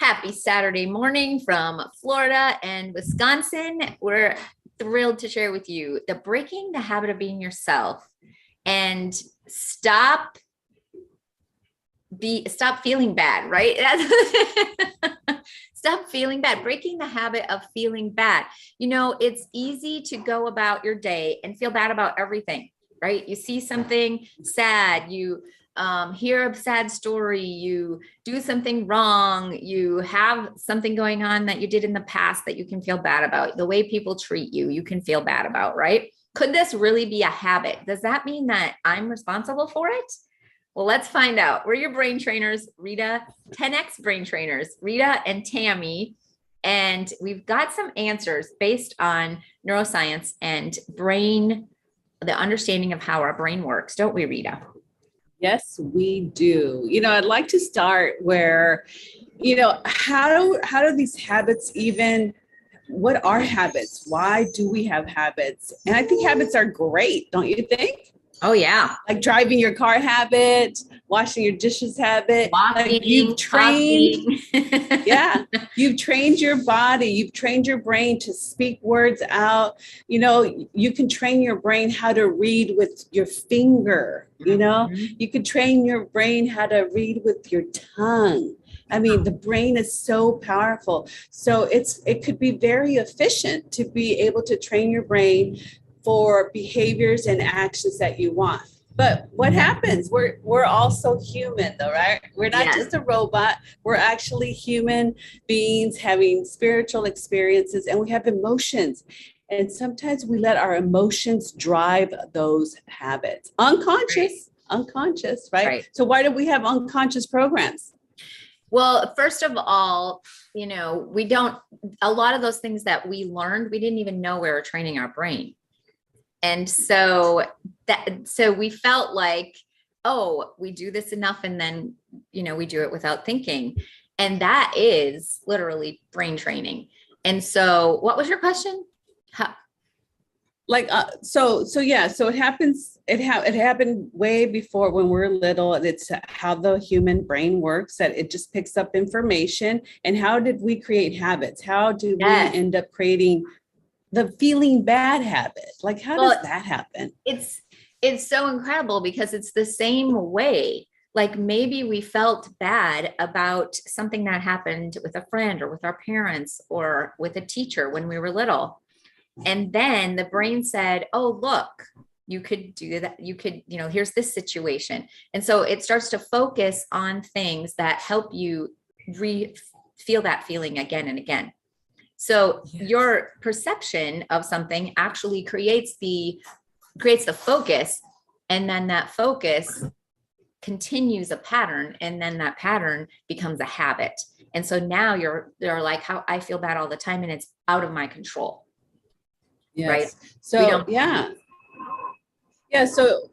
Happy Saturday morning from Florida and Wisconsin. We're thrilled to share with you the breaking the habit of being yourself and stop feeling bad, right? Stop feeling bad, breaking the habit of feeling bad. You know, it's easy to go about your day and feel bad about everything, right? You see something sad, you hear a sad story, you do something wrong, you have something going on that you did in the past that you can feel bad about. The way people treat you, you can feel bad about, right? Could this really be a habit? Does that mean that I'm responsible for it? Well, let's find out. We're your brain trainers, Rita, 10X brain trainers, Rita and Tammy. And we've got some answers based on neuroscience and the understanding of how our brain works, don't we, Rita? Yes, we do. I'd like to start where, how do these habits what are habits? Why do we have habits? And I think habits are great, don't you think? Oh, yeah. Like driving your car habit, washing your dishes habit. Walking, like you've trained, you've trained your body, you've trained your brain to speak words out. You can train your brain how to read with your finger, you can train your brain how to read with your tongue. I mean, the brain is so powerful. So it could be very efficient to be able to train your brain for behaviors and actions that you want. But what happens? We're also human though, right? We're not just a robot. We're actually human beings having spiritual experiences, and we have emotions. And sometimes we let our emotions drive those habits. Unconscious, right? So why do we have unconscious programs? Well, first of all, a lot of those things that we learned, we didn't even know we were training our brain. And so we felt like, oh, we do this enough and then, we do it without thinking. And that is literally brain training. And so what was your question? So it happens. It happened way before when we're little. It's how the human brain works, that it just picks up information. And how did we create habits? How do we end up creating the feeling bad habit? Like, how does that happen? It's so incredible because it's the same way. Like maybe we felt bad about something that happened with a friend or with our parents or with a teacher when we were little. And then the brain said, oh, look, you could do that. You could, here's this situation. And so it starts to focus on things that help you feel that feeling again and again. So your perception of something actually creates the focus, and then that focus continues a pattern, and then that pattern becomes a habit. And so now you're like, how I feel bad all the time and it's out of my control. Yes. Right. So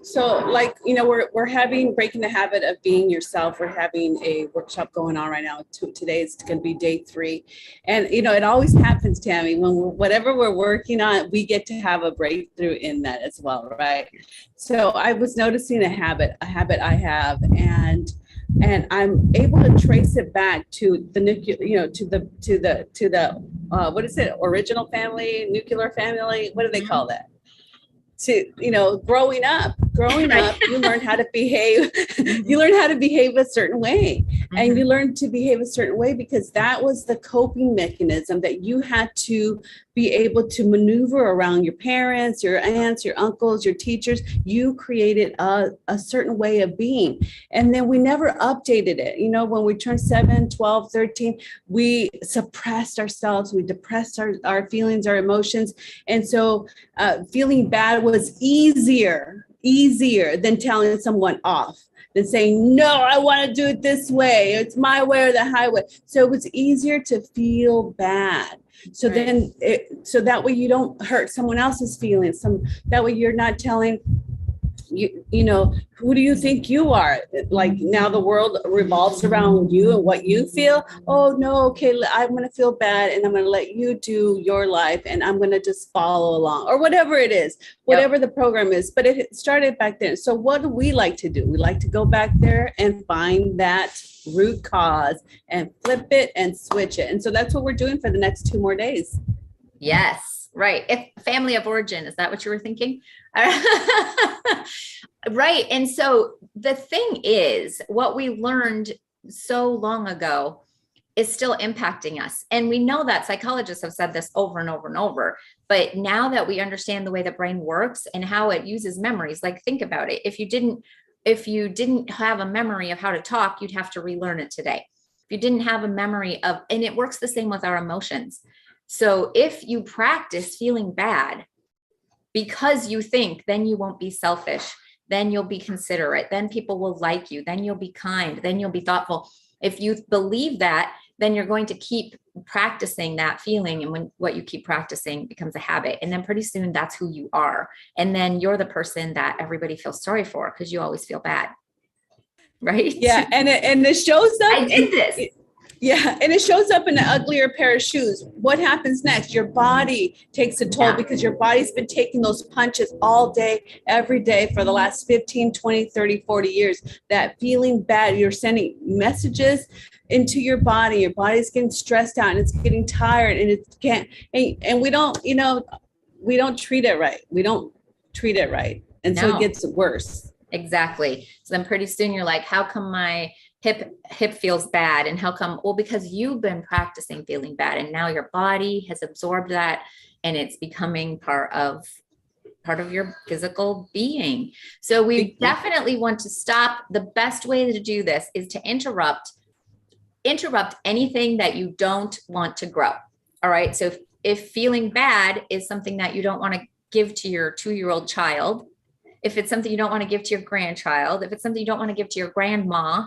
So like, we're having breaking the habit of being yourself. We're having a workshop going on right now. Today is going to be day 3. And, it always happens, Tammy, when whatever we're working on, we get to have a breakthrough in that as well. Right. So I was noticing a habit I have, and I'm able to trace it back to the nuclear, to the what is it? Original family, nuclear family. What do they call that? Growing up, you learn how to behave. You learn how to behave a certain way. And you learn to behave a certain way because that was the coping mechanism that you had to be able to maneuver around your parents, your aunts, your uncles, your teachers. You created a certain way of being. And then we never updated it. When we turned 7, 12, 13, we suppressed ourselves. We depressed our feelings, our emotions. And so feeling bad was easier than telling someone off, than saying, no, I want to do it this way. It's my way or the highway. So it was easier to feel bad. So then, so that way you don't hurt someone else's feelings. That way you're not telling, who do you think you are? Like now the world revolves around you and what you feel. Oh no, okay, I'm going to feel bad and I'm going to let you do your life and I'm going to just follow along or whatever it is, whatever the program is. But it started back then. So what do we like to do? We like to go back there and find that root cause and flip it and switch it. And so that's what we're doing for the next 2 more days. Yes, right. If family of origin, is that what you were thinking? Right. And so the thing is, what we learned so long ago is still impacting us. And we know that psychologists have said this over and over and over. But now that we understand the way the brain works and how it uses memories, like think about it. If you didn't have a memory of how to talk, you'd have to relearn it today. If you didn't have a memory of, and it works the same with our emotions. So if you practice feeling bad because you think, then you won't be selfish, then you'll be considerate, then people will like you, then you'll be kind, then you'll be thoughtful. If you believe that, then you're going to keep practicing that feeling. And when what you keep practicing becomes a habit, and then pretty soon that's who you are. And then you're the person that everybody feels sorry for because you always feel bad. Right? Yeah. And it shows up. I did this. Yeah. And it shows up in an uglier pair of shoes. What happens next? Your body takes a toll because your body's been taking those punches all day, every day for the last 15, 20, 30, 40 years. That feeling bad, you're sending messages into your body. Your body's getting stressed out and it's getting tired and it can't, and we don't, we don't treat it right. We don't treat it right. And so it gets worse. Exactly. So then pretty soon you're like, how come my hip feels bad? And how come? Well, because you've been practicing feeling bad and now your body has absorbed that and it's becoming part of your physical being. So we definitely want to stop. The best way to do this is to interrupt anything that you don't want to grow. All right. So if feeling bad is something that you don't want to give to your 2-year-old child, if it's something you don't want to give to your grandchild, if it's something you don't want to give to your grandma,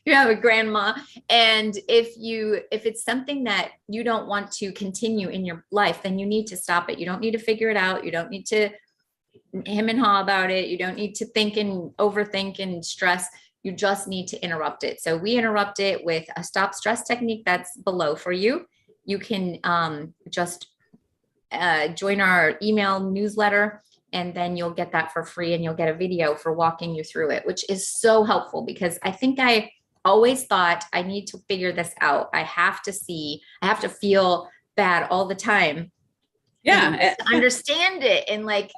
you have a grandma. And if it's something that you don't want to continue in your life, then you need to stop it. You don't need to figure it out. You don't need to hem and haw about it. You don't need to think and overthink and stress. You just need to interrupt it. So we interrupt it with a stop stress technique that's below for you. You can just join our email newsletter, and then you'll get that for free and you'll get a video for walking you through it, which is so helpful because I think I always thought I need to figure this out. I have to feel bad all the time. Yeah. Understand it and like,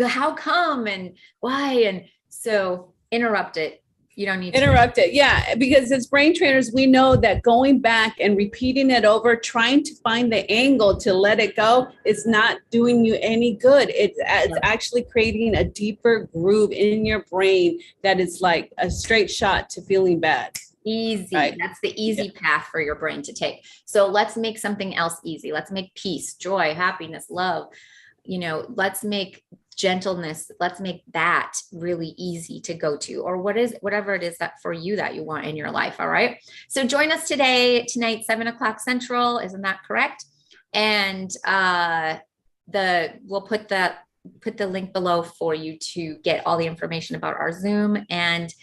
how come and why? And so interrupt it. You don't need to interrupt it. Yeah. Because as brain trainers, we know that going back and repeating it over, trying to find the angle to let it go is not doing you any good. It's actually creating a deeper groove in your brain that is like a straight shot to feeling bad. Easy. Right. That's the easy path for your brain to take. So let's make something else easy. Let's make peace, joy, happiness, love. Let's make gentleness. Let's make that really easy to go to, or whatever it is that for you that you want in your life. All right. So join us tonight, 7:00 Central. Isn't that correct? And we'll put the link below for you to get all the information about our Zoom. And,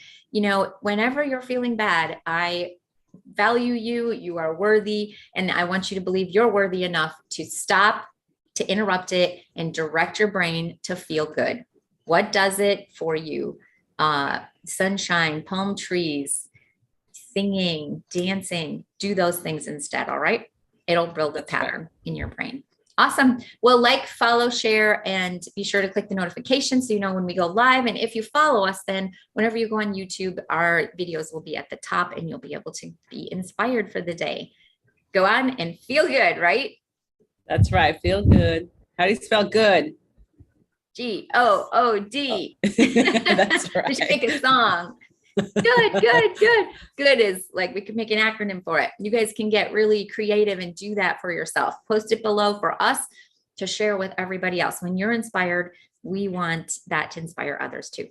whenever you're feeling bad, I value you, you are worthy. And I want you to believe you're worthy enough to stop, to interrupt it, and direct your brain to feel good. What does it for you? Sunshine, palm trees, singing, dancing, do those things instead. All right. It'll build a pattern in your brain. Awesome. Well, follow, share, and be sure to click the notification so you know when we go live. And if you follow us, then whenever you go on YouTube, our videos will be at the top and you'll be able to be inspired for the day. Go on and feel good, right? That's right. Feel good. How do you spell good? G-O-O-D. That's right. We should make a song. Good is like, we could make an acronym for it. You guys can get really creative and do that for yourself. Post it below for us to share with everybody else. When you're inspired, we want that to inspire others too.